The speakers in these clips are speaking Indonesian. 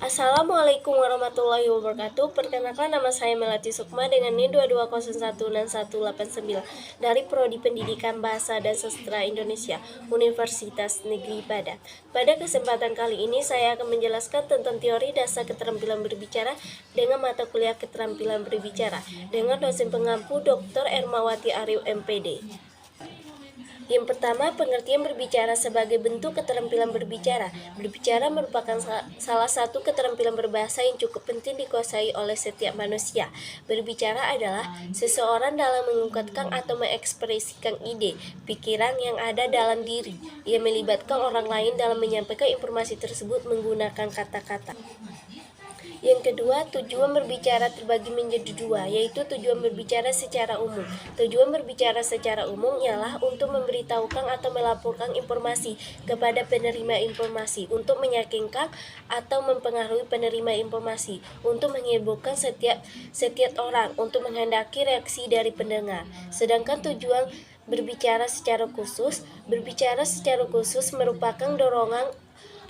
Assalamualaikum warahmatullahi wabarakatuh. Perkenalkan, nama saya Melati Sukma dengan NIM 22016189 dari Prodi Pendidikan Bahasa dan Sastra Indonesia, Universitas Negeri Padang. Pada kesempatan kali ini saya akan menjelaskan tentang teori dasar keterampilan berbicara dengan mata kuliah keterampilan berbicara dengan dosen pengampu Dr. Ermawati Arif MPD. Yang pertama, pengertian berbicara sebagai bentuk keterampilan berbicara. Berbicara merupakan salah satu keterampilan berbahasa yang cukup penting dikuasai oleh setiap manusia. Berbicara adalah seseorang dalam mengungkapkan atau mengekspresikan ide, pikiran yang ada dalam diri. Ia melibatkan orang lain dalam menyampaikan informasi tersebut menggunakan kata-kata. Yang kedua, tujuan berbicara terbagi menjadi dua, yaitu tujuan berbicara secara umum. Tujuan berbicara secara umum ialah untuk memberitahukan atau melaporkan informasi kepada penerima informasi, untuk meyakinkan atau mempengaruhi penerima informasi, untuk menghebohkan setiap orang, untuk menghendaki reaksi dari pendengar. Sedangkan tujuan berbicara secara khusus merupakan dorongan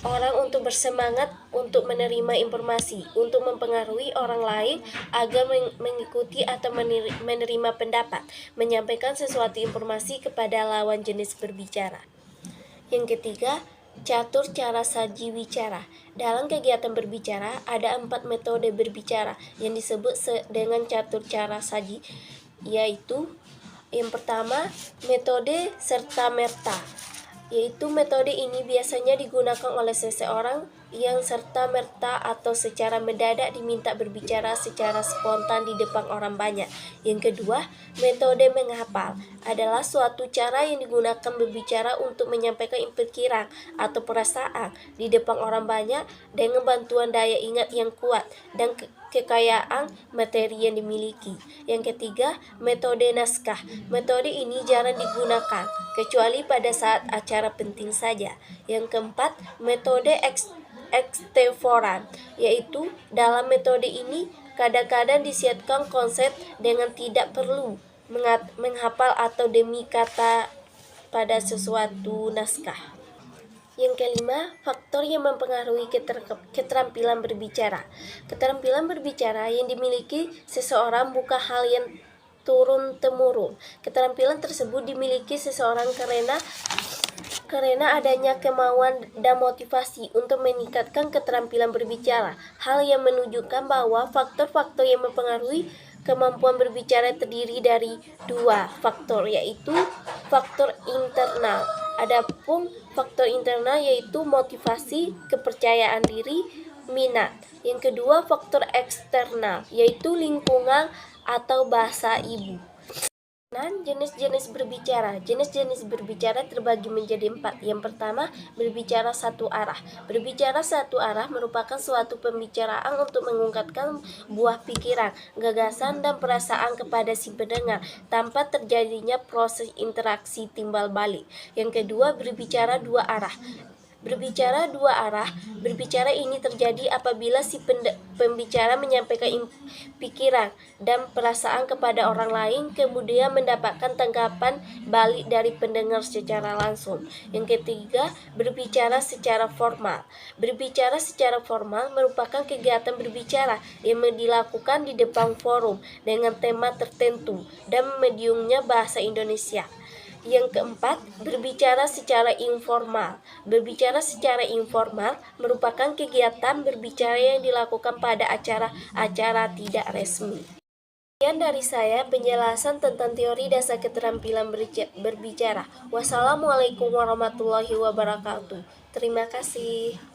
orang untuk bersemangat untuk menerima informasi, untuk mempengaruhi orang lain agar mengikuti atau menerima pendapat, menyampaikan sesuatu informasi kepada lawan jenis berbicara. Yang ketiga, catur cara saji wicara. Dalam kegiatan berbicara ada 4 metode berbicara yang disebut dengan catur cara saji, yaitu yang pertama, metode serta-merta, yaitu metode ini biasanya digunakan oleh seseorang yang serta-merta atau secara mendadak diminta berbicara secara spontan di depan orang banyak. Yang kedua, metode menghafal adalah suatu cara yang digunakan berbicara untuk menyampaikan pikiran atau perasaan di depan orang banyak dengan bantuan daya ingat yang kuat dan kekayaan materi yang dimiliki. Yang ketiga, metode naskah. Metode ini jarang digunakan, kecuali pada saat acara penting saja. Yang keempat, metode eksteforan, yaitu dalam metode ini kadang-kadang disiapkan konsep dengan tidak perlu menghafal atau demi kata pada sesuatu naskah. Yang kelima, faktor yang mempengaruhi keterampilan berbicara. Keterampilan berbicara yang dimiliki seseorang bukan hal yang turun-temurun. Keterampilan tersebut dimiliki seseorang karena adanya kemauan dan motivasi untuk meningkatkan keterampilan berbicara. Hal yang menunjukkan bahwa faktor-faktor yang mempengaruhi kemampuan berbicara terdiri dari 2 faktor, yaitu faktor internal. Adapun faktor internal yaitu motivasi, kepercayaan diri, minat. Yang kedua, faktor eksternal yaitu lingkungan atau bahasa ibu. Jenis-jenis berbicara. Jenis-jenis berbicara terbagi menjadi 4. Yang pertama, berbicara satu arah. Berbicara satu arah merupakan suatu pembicaraan untuk mengungkapkan buah pikiran, gagasan, dan perasaan kepada si pendengar tanpa terjadinya proses interaksi timbal balik. Yang kedua, berbicara dua arah. Berbicara dua arah. Berbicara ini terjadi apabila si pembicara menyampaikan pikiran dan perasaan kepada orang lain, kemudian mendapatkan tanggapan balik dari pendengar secara langsung. Yang ketiga, berbicara secara formal. Berbicara secara formal merupakan kegiatan berbicara yang dilakukan di depan forum dengan tema tertentu dan mediumnya bahasa Indonesia. Yang keempat, berbicara secara informal. Berbicara secara informal merupakan kegiatan berbicara yang dilakukan pada acara-acara tidak resmi. Sekian dari saya penjelasan tentang teori dasar keterampilan berbicara. Wassalamualaikum warahmatullahi wabarakatuh. Terima kasih.